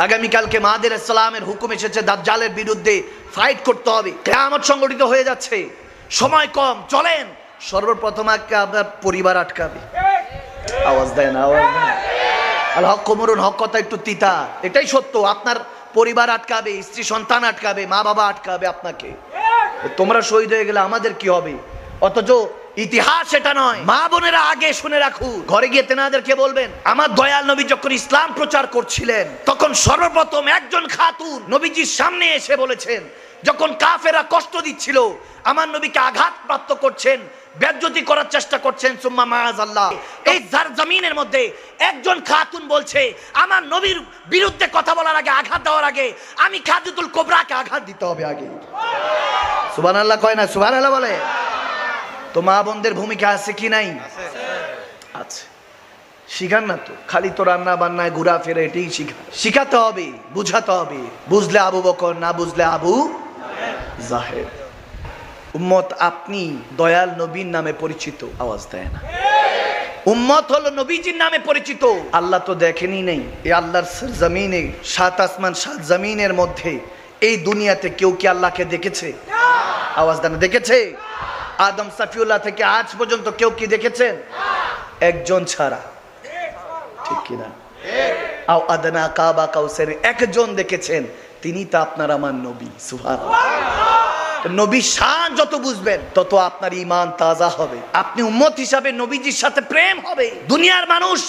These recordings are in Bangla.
আগামীকালকে মাহাদির ইসলামের হুকুম এসেছে দাজ্জালের বিরুদ্ধে ফাইট করতে হবে, কিয়ামত সংগঠিত হয়ে যাচ্ছে, সময় কম, চলেন। সর্বপ্রথম আপনার পরিবার আটকাবে। আওয়াজ দেয় না, আওয়াজ দেয়। আল হক কুমরুন, হক কথা একটু তিতা, এটাই সত্য। আপনার পরিবার আটকাবে, স্ত্রী সন্তান আটকাবে, মা বাবা আটকাবে আপনাকে। তোমরা শহীদ হয়ে গেলে আমাদের কি হবে? অথচ ইতিহাস এটা নয়। মা বোনেরা আগে শুনে রাখুন, ঘরে গিয়ে তেনাদেরকে বলবেন, আমার দয়াল নবী যখন ইসলাম প্রচার করছিলেন তখন সর্বপ্রথম একজন খাতুন নবীজির সামনে এসে বলেছেন, যখন কাফেরা কষ্ট দিচ্ছিল, আমার নবীকে আঘাত প্রাপ্ত করছেন, বেজ্জতি করার চেষ্টা করছেন, সুম্মা মাআযাল্লাহ, এই যার জমিনের মধ্যে একজন খাতুন বলছে, আমার নবীর বিরুদ্ধে কথা বলার আগে, আঘাত দেওয়ার আগে আমি খাদিজাতুল কুবরাকে আঘাত দিতে হবে আগে। সুবহানাল্লাহ কয় না? সুবহানাল্লাহ বলে। তো মা বোনদের ভূমিকা আছে কি নাই? আছে। শিখান না তো, খালি তো রান্না বান্নায় ঘোরা ফেরা এটাই শিখাতে হবে, বুঝাতে হবে। বুঝলে আবু বকর, না বুঝলে আবু জাহের। উম্মত আপনি দয়াল নবীর নামে পরিচিত, আওয়াজ দেয় না। উম্মত হলো নবীজির নামে পরিচিত। আল্লাহ তো দেখেনি নেই, এই আল্লাহর জমিনে, সাত আসমান সাত জমিনের মধ্যে এই দুনিয়াতে কেউ কি আল্লাহকে দেখেছে? আওয়াজ দেয় না, দেখেছে? আদম সাফিউল্লাহ থেকে আজ পর্যন্ত কেউ কি দেখেছেন? একজন ছাড়া, ঠিক কিনা? আও আদনা কাবা কাউসার, একজন দেখেছেন, তিনি তো আপনার আমার নবী। সুবহানাল্লাহ। নবী শান যত বুঝবেন তত আপনার ঈমান তাজা হবে, আপনি উম্মত হিসাবে নবীজির সাথে প্রেম হবে। দুনিয়ার মানুষ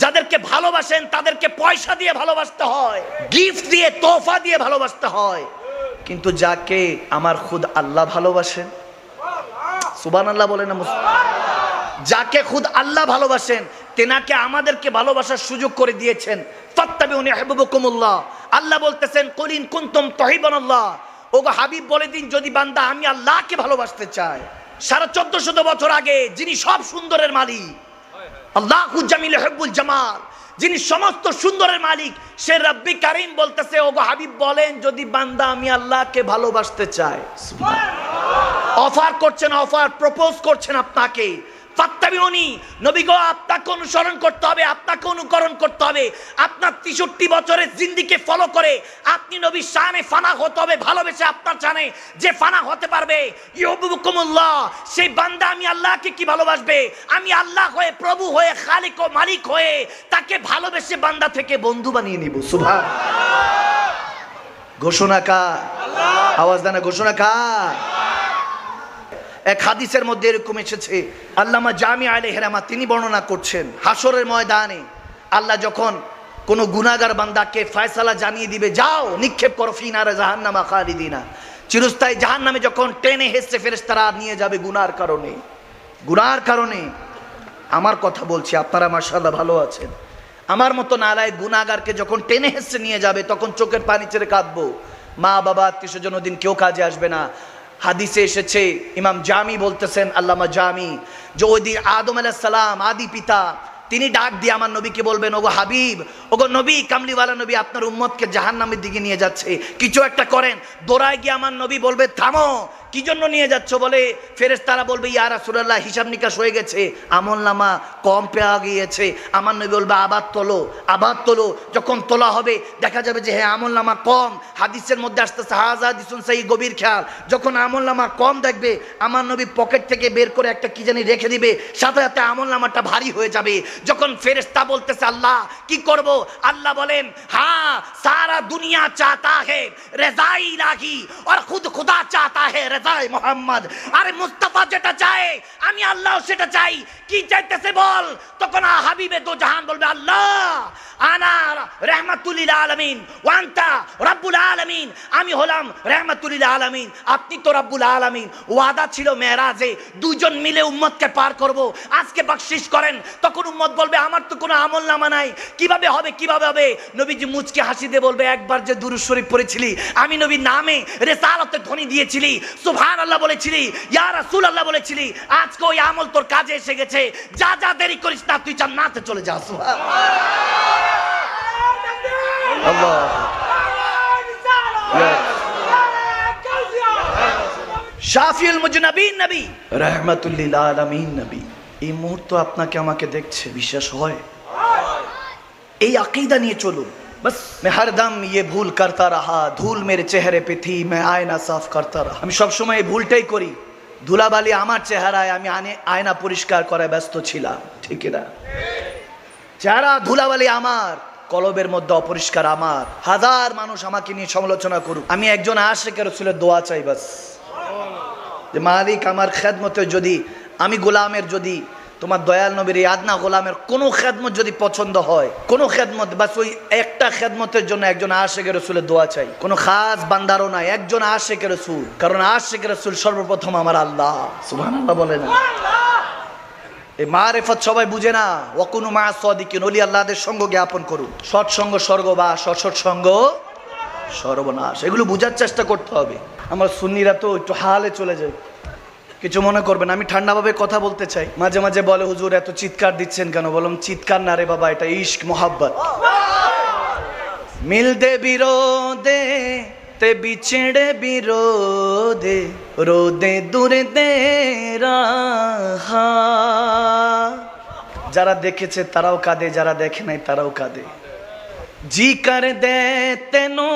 যাদেরকে ভালোবাসেন তাদেরকে পয়সা দিয়ে ভালোবাসতে হয়, গিফট দিয়ে, তোহফা দিয়ে ভালোবাসতে হয়, কিন্তু যাকে আমার খুদ আল্লাহ ভালোবাসেন, সুবহানাল্লাহ বলেন না, যাকে খুদ আল্লাহ ভালোবাসেন তেনাকে আমাদেরকে ভালোবাসার সুযোগ করে দিয়েছেন। ফাত্তাবিউনি ইউহিব্বুকুমুল্লাহ, আল্লাহ বলতেছেন, কুল ইন কুনতুম তুহিব্বুনাল্লাহ, ওগো হাবিব বলে দিন, যদি বান্দা আমি আল্লাহকে ভালোবাসতে চাই। 1450 বছর আগে যিনি সব সুন্দরের মালিক, আল্লাহু জামিল ইউহিব্বুল জামাল, যিনি সমস্ত সুন্দরের মালিক, সে রব্বি কারীম বলতেছে, ওগো হাবিব বলেন, যদি বান্দা আমি আল্লাহকে ভালোবাসতে চাই। অফার করছেন, অফার প্রপোজ করছেন আপনাকে। ফাত্তাবিউনি, নবী গো আপনাকে অনুসরণ করতে হবে, আপনাকে অনুকরণ করতে হবে। আপনার 63 বছরের জিন্দিকে ফলো করে আপনি নবীর শানে ফানা হতে হবে, ভালোবেসে আপনার শানে যে ফানা হতে পারবে, ইউহিব্বুকুমুল্লাহ, সেই বান্দা আমি আল্লাহকে কি ভালোবাসবে? আমি আল্লাহ হয়ে, প্রভু হয়ে, খালিক ও মালিক হয়ে তাকে ভালোবেসে বান্দা থেকে বন্ধু বানিয়ে নিব। সুবহানাল্লাহ। ঘোষণা কার? আওয়াজ দেন, ঘোষণা কার? এক হাদিসের মধ্যে এরকম এসেছে, আল্লামা জামি আলাইহির রাহমাত তিনি বর্ণনা করছেন, হাসরের ময়দানে আল্লাহ যখন কোন গুনাহগার বান্দাকে ফয়সালা জানিয়ে দিবে, যাও নিক্ষেপ করো ফি নারে জাহান্নামা খালিদিনা, চিরস্থায়ী জাহান্নামে যখন টেনে হেসে ফেরেশতারা নিয়ে যাবে গুনাহর কারণে, গুনাহর কারণে। আমার কথা বলছি, আপনারা মাশাআল্লাহ ভালো আছেন। আমার মতো নালায়েক গুনাহগারকে যখন টেনে হেসে নিয়ে যাবে তখন চোখের পানি ছেড়ে কাঁদবো। মা বাবা আত্মীয়স্বজন ওদিন কেউ কাজে আসবে না। হাদিসে এসেছে, ইমাম জামি বলতেছেন, আল্লামা জামি, যে ওই দিন আদম আলাইহিস সালাম, আদি পিতা, তিনি ডাক দিয়ে আমার নবীকে বলবেন, ওগো হাবিব, ওগো নবী, কামলিওয়ালা নবী, আপনার উম্মতকে জাহান্নামের দিকে নিয়ে যাচ্ছে, কিছু একটা করেন। দৌড়ায় গিয়ে আমার নবী বলবে, থামো, কি জন্য নিয়ে যাচ্ছ? বলে ফেরেশতারা বলবে, ইয়া রাসূলুল্লাহ, হিসাব নিকাশ হয়ে গেছে, আমলনামা কম পেয়ে গিয়েছে। আমার নবী বলবে, আবার তোলো, আবার তোলো। যখন তোলা হবে দেখা যাবে যে হ্যাঁ আমলনামা কম। হাদিসের মধ্যে আসতেছে, হাযা হাদিসুন সহিহ, গভীর খেয়াল, যখন আমলনামা কম দেখবে আমার নবী পকেট থেকে বের করে একটা কি জানি রেখে দিবে, সাথে সাথে আমলনামাটা ভারী হয়ে যাবে। যখন ফেরেশতা বলতেছে, আল্লাহ কি করব? আল্লাহ বলেন, হ্যাঁ, সারা দুনিয়া চাহতা है রেজাই ইলাহি और खुद खुदा चाहता है রেজাই মোহাম্মদ। আরে মুস্তাফা যেটা চায় আমি আল্লাহ সেটা চাই। কি চাইতেছে বল? তখন হাবিবে দো জাহান বলবে, আল্লাহ আনা রাহমাতুল লিল আলামিন ওয়া আনতা রাব্বুল আলামিন, আমি হলাম রাহমাতুল লিল আলামিন, আপনি তো রাব্বুল আলামিন। ওয়াদা ছিল মেরাজে দুইজন মিলে উম্মতকে পার করব, আজকে বকশিশ করেন। তখন উম্মত বলবে, আমার তো কোনো আমলনামা নাই, কিভাবে হবে, কিভাবে হবে? নবীজি মুচকে হাসি দিয়ে বলবে, একবার যে দুরূদ শরীফ পড়েছিলি, আমি নবীর নামে রিসালাতের ধ্বনি দিয়েছিলি, সুবহানাল্লাহ বলেছিলি, ইয়া রাসূলুল্লাহ বলেছিলি, আজকে ওই আমল তোর কাজে এসে গেছে, যা যা দেরি করিস না, তুই জান্নাতে চলে যা। সুবহানাল্লাহ। শাফিউল মুজনাবিন নবী, রাহমাতুল লিল আলামিন নবী, এই মুহূর্তে আপনাকে আমাকে দেখছে, বিশ্বাস হয়? এই আকীদা নিয়ে চলুন। बस मैं हर दम ये भूल करता रहा, धूल मेरे चेहरे पे थी, मैं आयना साफ करता रहा। আমি সব সময় ভুলটাই করি, ধুলাবালি আমার চেহারায়, আমি আয়না পরিষ্কার করায় ব্যস্ত ছিলাম। ঠিক না? চেহারা ধুলাবালি আমার, কলবের মধ্যে অপরিষ্কার আমার। হাজার মানুষ আমাকে নিয়ে সমালোচনা করুক, আমি একজন আশিকের রাসূলের দোয়া চাই বাস, যে মালিক আমার খেদমতে যদি, আমি গোলামের যদি তোমার দয়াল নবীর আদনা গোলামের কোনো খেদমত যদি পছন্দ হয়, কোনো খেদমত, বাস ওই একটা খেদমতের জন্য একজন আশিকের রাসূলের দোয়া চাই। কোনো খাস বান্দারও নাই, একজন আশিকের রাসূল। কারণ আশিকের রাসূল সর্বপ্রথম আমার আল্লাহ। সুবহানাল্লাহ বলে না? এই মারেফত সবাই বুঝে না। ওয়াকুনু মা সাদিকিন, ওলি আল্লাহদের সঙ্গ জ্ঞাপন করুন। সৎসঙ্গ স্বর্গবাস, অসৎসঙ্গ সর্বনাশ। এগুলো বোঝার চেষ্টা করতে হবে। আমার সুন্নিরা তো একটু হালে চলে যায়, কিছু মনে করবেন, আমি ঠান্ডাভাবে কথা বলতে চাই। মাঝে মাঝে বলে হুজুর এত চিৎকার দিচ্ছেন কেন? বললাম চিৎকার না রে বাবা, এটা ইশক মোহাব্বত। মিলদে বিরোধে তে বিছেড়ে বিরোধে, রোদে দূরে দে রাহা। যারা দেখেছে তারাও কাঁদে, যারা দেখে নাই তারাও কাঁদে। জি কর দে তেনো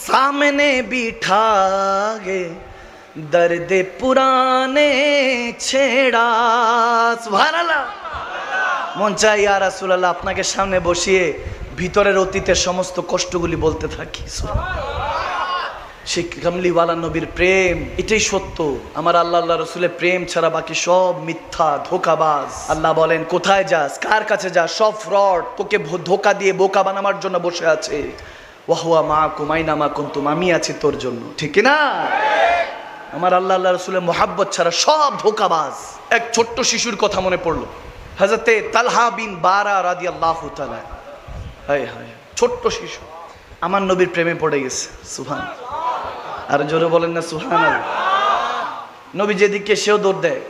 সামনে বিঠা গে, দর্দে পুরানে ছেড়া। সুবহানাল্লাহ। মন চাই ইয়া রাসূলুল্লাহ আপনাকে সামনে বসিয়ে ভিতরের অতীতের সমস্ত কষ্টগুলি বলতে থাকি। সেই কামলিওয়ালা নবীর প্রেম, এটাই সত্য। আমার আল্লাহ রাসূলের প্রেম ছাড়া বাকি সব মিথ্যা, ধোঁকাবাজ। আল্লাহ বলেন কোথায় যাস, কার কাছে যাস, সব ফ্রড। তোকে ধোঁকা দিয়ে বোকা বানাবার জন্য বসে আছে। ওয়াহুয়া মাকুম আইনামা কুনতুম, আমি আছি তোর জন্য। ঠিক না? আমার আল্লাহ রাসূলের মোহাব্বত ছাড়া সব ধোঁকাবাজ। এক ছোট্ট শিশুর কথা মনে পড়লো, হযরতে তালহা বিন বারা রাদিয়াল্লাহু তাআলা। হায় হায়, ছোট্ট শিশু আমার নবীর প্রেমে পড়ে গেছে। সুবহানাল্লাহ। আর জোরে বলেন না সুবহানাল্লাহ। নবী যেদিকে সেও দৌড় দেয়।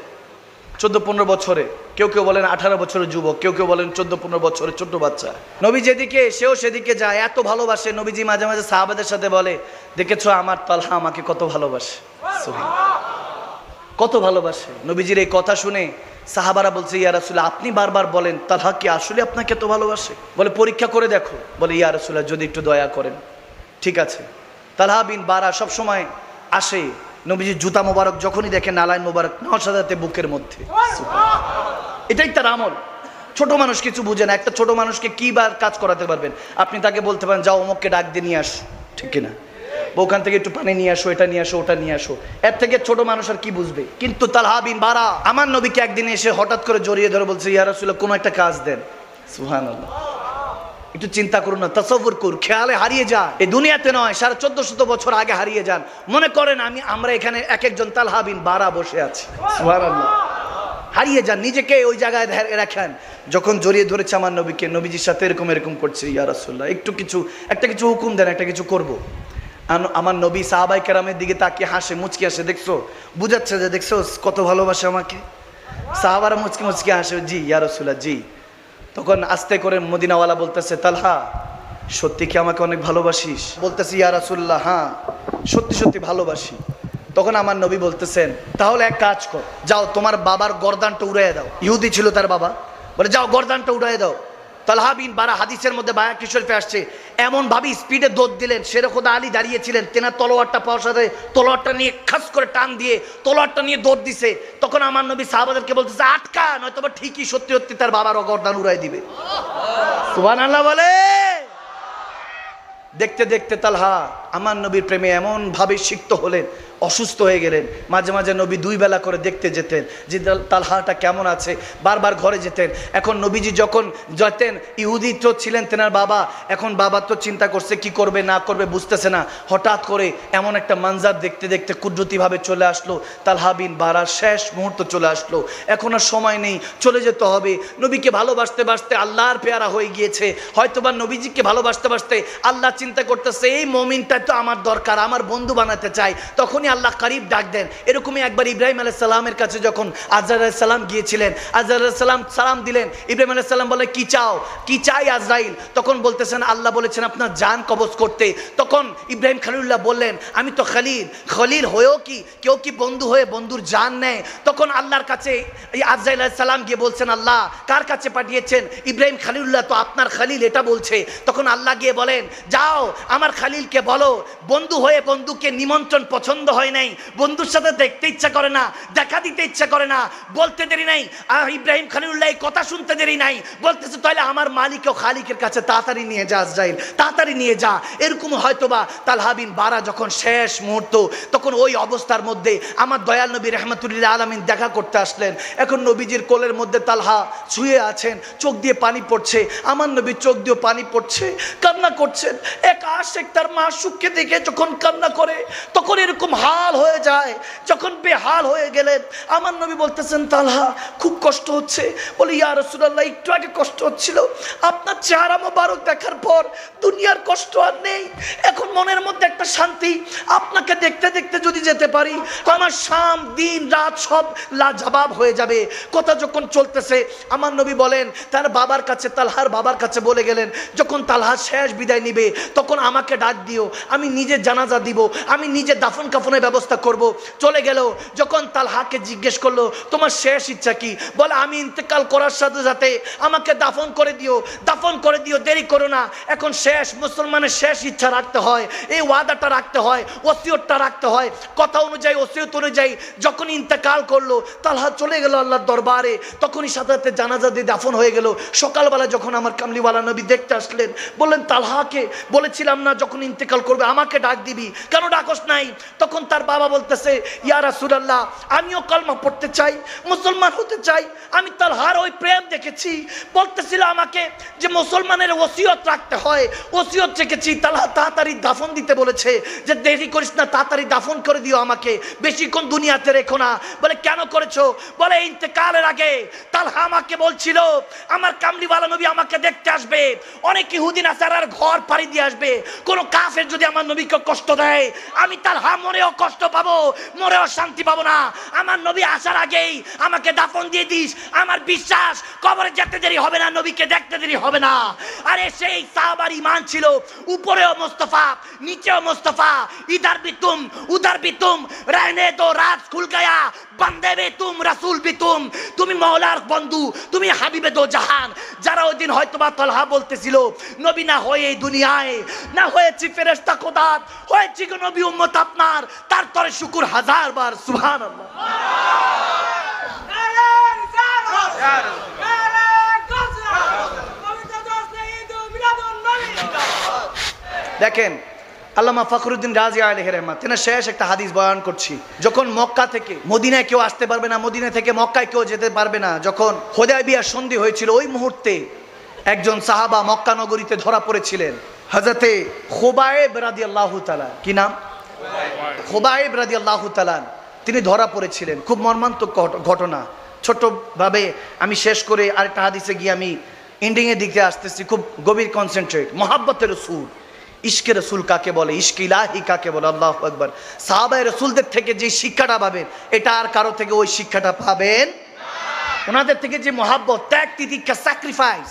14-15 বছরে, কেউ কেউ বলেন 18 বছরের যুবক, কেউ কেউ বলেন 14-15 বছরের ছোট্ট বাচ্চা। নবী যেদিকে সেও সেদিকে যায়, এত ভালোবাসে। নবীজি মাঝে মাঝে সাহাবাদের সাথে বলে, দেখেছো আমার তালহা আমাকে কত ভালোবাসে। কত ভালোবাসে। নবীজির এই কথা শুনে সাহাবারা বলছে, ইয়া রাসূলুল্লাহ আপনি বারবার বলেন তালহা কি আসলে আপনাকে এত ভালোবাসে? বলে পরীক্ষা করে দেখো। বলে ইয়া রাসূলুল্লাহ যদি একটু দয়া করেন। ঠিক আছে। তালহা বিন বারা সব সময় আসে, নবীজির জুতা মোবারক যখনই দেখে, নালাইন মোবারক নাও সাজাতে বুকের মধ্যে। এটাই তার আমল। ছোট মানুষ কিছু বুঝে না। একটা ছোট মানুষকে কি বার কাজ করাতে পারবেন? আপনি তাকে বলতে পারেন যাও অমুককে ডাক দিয়ে নিয়ে আসো, ঠিক কিনা? ওখান থেকে একটু পানি নিয়ে আসো, এটা নিয়ে আসো, ওটা নিয়ে আসো। এর থেকে ছোট মানুষ আর কি বুঝবে? কিন্তু তালহা বিন বারা আমার নবীকে একদিন এসে হঠাৎ করে জড়িয়ে ধরে বলছে, ইয়া রাসূলুল্লাহ কোনো একটা কাজ দেন। সুবহানাল্লাহ। একটু চিন্তা করুন না, তাসাব্বুর করুন, খেয়ালে হারিয়ে যান। এই দুনিয়াতে নয়, 1450 বছর আগে হারিয়ে যান। মনে করেন আমরা এখানে এক একজন তালহা বিন বারা বসে আছি। সুবহানাল্লাহ। হারিয়ে যান, নিজেকে ওই জায়গায় রাখেন। যখন জড়িয়ে ধরেছে আমার নবীকে, নবীজির সাথে এরকম এরকম করছে, ইয়া রাসূলুল্লাহ একটা কিছু হুকুম দেন, একটা কিছু করব। আমার নবী সাহাবায়ে কেরামের দিকে তাকিয়ে হাসে, মুচকি হাসে। দেখছো, বুঝাচ্ছে যে দেখছো কত ভালোবাসে আমাকে। সাহাবারা মুচকি মুচকি হাসে, জি ইয়া রাসূলুল্লাহ জি। তখন আস্তে করে মদিনাওয়ালা বলতেছে, তালহা সত্যি কি আমাকে অনেক ভালোবাসিস? বলতেছে, ইয়া রাসূলুল্লাহ হ্যাঁ সত্যি সত্যি ভালোবাসি। তখন আমার নবী বলতেছেন, তাহলে এক কাজ কর, যাও তোমার বাবার গর্দানটা উড়াইয়া দাও। ইহুদি ছিল তার বাবা। বলে যাও গর্দানটা উড়াইয়া দাও। তালহা বিন বারা হাদিসের মধ্যে বায়াতি শরীফে আসছে, এমন ভাবে স্পিডে দৌড় দিলেন, শেরখুদা আলী দাঁড়িয়েছিলেন, তেনার তলোয়ারটা পাওয়ার সাথে তলোয়ারটা নিয়ে খাস করে টান দিয়ে তলোয়ারটা নিয়ে দৌড় দিছে। তখন আমার নবী সাহাবাদেরকে বলতেছে, আটকা, নয়তো ঠিকই সত্যি সত্যি তার বাবার গর্দান উড়াই দিবে। সুবহানাল্লাহ বলে। দেখতে দেখতে তালহা আমার নবীর প্রেমে এমন ভাবে সিক্ত হলেন, অসুস্থ হয়ে গেলেন। মাঝে মাঝে নবী 2 বেলা করে দেখতে যেতেন যে তালহাটা কেমন আছে, বারবার ঘরে যেতেন। এখন নবীজি যখন যেতেন, ইহুদি তো ছিলেন তেনার বাবা, এখন বাবা তো চিন্তা করছে কি করবে না করবে বুঝতেছে না। হঠাৎ করে এমন একটা মানজার দেখতে দেখতে কুদরতিভাবে চলে আসলো, তালহা বিন বারার শেষ মুহূর্ত চলে আসলো। এখন আর সময় নেই, চলে যেতে হবে। নবীকে ভালোবাসতে বাসতে আল্লাহর পেয়ারা হয়ে গিয়েছে। হয়তোবা নবীজিকে ভালোবাসতে বাসতে আল্লাহ চিন্তা করতেছে এই মুমিনটা তো আমার দরকার, আমার বন্ধু বানাতে চাই। তখনই আল্লাহ করিব ডাক দেন। এরকমই একবার ইব্রাহিম আলাইহিস সালামের কাছে যখন আজরাইল আলাইহিস সালাম গিয়েছিলেন, আজরাইল আলাইহিস সালাম সালাম দিলেন, ইব্রাহিম আলাইহিস সালাম বলে কি চাও, কি চাই আজরাইল? তখন বলতেছেন আল্লাহ বলেছেন আপনার জান কবজ করতে। তখন ইব্রাহিম খলিলুল্লাহ বললেন আমি তো খলিল, খলিল হয়েও কি কেউ কি বন্ধু হয়ে বন্ধুর জান নেয়? তখন আল্লাহর কাছে আজরাইল আলাইহিস সালাম গিয়ে বলছেন আল্লাহ কার কাছে পাঠিয়েছেন? ইব্রাহিম খলিলুল্লাহ তো আপনার খলিল এটা বলছে। তখন আল্লাহ গিয়ে বলেন যাও আমার খলিলকে বলো বন্ধু হয়ে বন্ধুকে নিমন্ত্রণ পছন্দ হয় নাই, বন্ধুর সাথে দেখতে ইচ্ছা করে না, দেখা দিতে ইচ্ছা করে না, বলতে দেরি নাই। আর ইব্রাহিম খলিলুল্লাহ এই কথা শুনতে দেরি নাই, বলতেছে তাহলে আমার মালিক ও খালিকের কাছে তাড়াতাড়ি নিয়ে যা আজরাইল, তাড়াতাড়ি নিয়ে যা। এরকম হয়তোবা তালহা বিন বারা যখন শেষ মুহূর্ত, তখন ওই অবস্থার মধ্যে আমার দয়াল নবী রাহমাতুল্লিল আলামিন দেখা করতে আসলেন। এখন নবীজির কোলের মধ্যে তালহা শুয়ে আছেন, চোখ দিয়ে পানি পড়ছে, আমার নবীর চোখ দিয়ে পানি পড়ছে, কান্না করছেন। এক আশিক তার মাসুককে দেখে যখন কান্না করে তখন এরকম হাল হয়ে যায়। যখন বেহাল হয়ে গেলেন আমার নবী বলতেছেন তালহা খুব কষ্ট হচ্ছে। বলে ইয়া রাসূলুল্লাহ একটু আগে কষ্ট হচ্ছিল, আপনার চেহারা মোবারক দেখার পর দুনিয়ার কষ্ট আর নেই, এখন মনের মধ্যে একটা শান্তি। আপনাকে দেখতে দেখতে যদি যেতে পারি আমার শাম দিন রাত সব লাজবাব হয়ে যাবে। কথা যখন চলতেছে আমার নবী বলেন তার বাবার কাছে, তালহার বাবার কাছে বলে গেলেন যখন তালহা শেষ বিদায় নিবে তখন আমাকে ডাক দিও, আমি নিজে জানাজা দিব, আমি নিজে দাফন কাফনের ব্যবস্থা করব। চলে গেল। যখন তালহাকে জিজ্ঞেস করলো তোমার শেষ ইচ্ছা কি? বলে আমি ইন্তেকাল করার সাথে সাথে আমাকে দাফন করে দিও, দাফন করে দিও, দেরি করো না। এখন শেষ মুসলমানের শেষ ইচ্ছা রাখতে হয়, এই ওয়াদাটা রাখতে হয়, ওসিয়তটা রাখতে হয়। কথা অনুযায়ী ওসিয়ত অনুযায়ী যখন ইন্তেকাল করলো তালহা চলে গেল আল্লাহর দরবারে, তখনই সাথে সাথে জানাজা দিয়ে দাফন হয়ে গেল। সকালবেলা যখন আমার কামলিওয়ালা নবী দেখতে আসলেন বললেন তালহাকে বলেছিলাম না যখন ইন্তেকাল করবে আমাকে ডাক দিবি, কেন ডাকস নাই? তখন তার বাবা বলতেছে ইয়া রাসূলুল্লাহ আমিও কালমা পড়তে চাই, মুসলমান হতে চাই। আমি তালহার ওই প্রেম দেখেছি, বলতেছিল আমাকে যে মুসলমানের ওসিয়ত রাখতে হয়, ওসিয়ত রেখেছি। তালহা তাড়াতাড়ি দাফন দিতে বলেছে যে দেরি করিস না, তাড়াতাড়ি দাফন করে দিও আমাকে, বেশিক্ষণ দুনিয়াতে রেখো না। বলে কেন করেছো? বলে ইন্তেকালের আগে তালহা আমাকে বলছিল আমার কামলিওয়ালা নবী আমাকে দেখতে আসবে, অনেক ইহুদি নাসারার ঘর পাড়ি দিয়ে আসবে, কোন কাফের যদি আমার নবীকে কষ্ট দেয় আমি তালহা মরেও কষ্ট পাবো, মরেও শান্তি পাবো না। আমার নবী আসার আগেই আমাকে দাফন দিয়ে দিস, আমার বিশ্বাস কবরে যেতে দেরি হবে না, নবীকে দেখতে দেরি হবে না। আরে সেই সাহাবার ঈমান ছিল, উপরেও মুস্তাফা নিচেও মুস্তাফা, ইধার भी तुम उधर भी तुम, रहने दो राज खुल गया, बंदे भी तुम रसूल भी तुम, তুমি মওলার বন্ধু, তুমি হাবিবে দো জাহান। যারা ওই দিন হয়তোবা তালহা বলতেছিল নবী না হয়ে এই দুনিয়ায় না হয়েছি ফেরেশতা খোদা, হয়েছি গো নবী উম্মত আপনার, তার তরে শুকর হাজার বার সুবহানাল্লাহ। দেখেন আল্লামা ফখরুদ্দিন রাজি আলাইহি রহমাত তিনি শেষ একটা হাদিস বয়ান করছি। যখন মক্কা থেকে মদিনায় কেউ আসতে পারবে না, মদিনা থেকে মক্কায় কেউ যেতে পারবে না, যখন হুদায়বিয়ার সন্ধি হয়েছিল ওই মুহূর্তে একজন সাহাবা মক্কা নগরীতে ধরা পড়েছিলেন, হযরতে খুবাইব রাদিয়াল্লাহু তাআলা। কি নাম? খুবাইব রাদিয়াল্লাহু তাআলা। তিনি ধরা পড়েছিলেন। খুব মর্মান্তিক ঘটনা। ছোটভাবে আমি শেষ করে আরেকটা হাদিসে গিয়ে আমি এন্ডিং এর দিকে আসতেছি। খুব গভীর কনসেন্ট্রেট। মুহাব্বতের রাসূল, ইশকে রাসূল কাকে বলে, ইশকে ইলাহি কাকে বলে? আল্লাহু আকবার। সাহাবায়ে রাসূলদের থেকে যে শিক্ষাটা পাবেন এটা আর কারো থেকে ওই শিক্ষাটা পাবেন না। ওনাদের থেকে যে মুহাব্বত, ত্যাগ তিতিক্ষা, স্যাক্রিফাইস,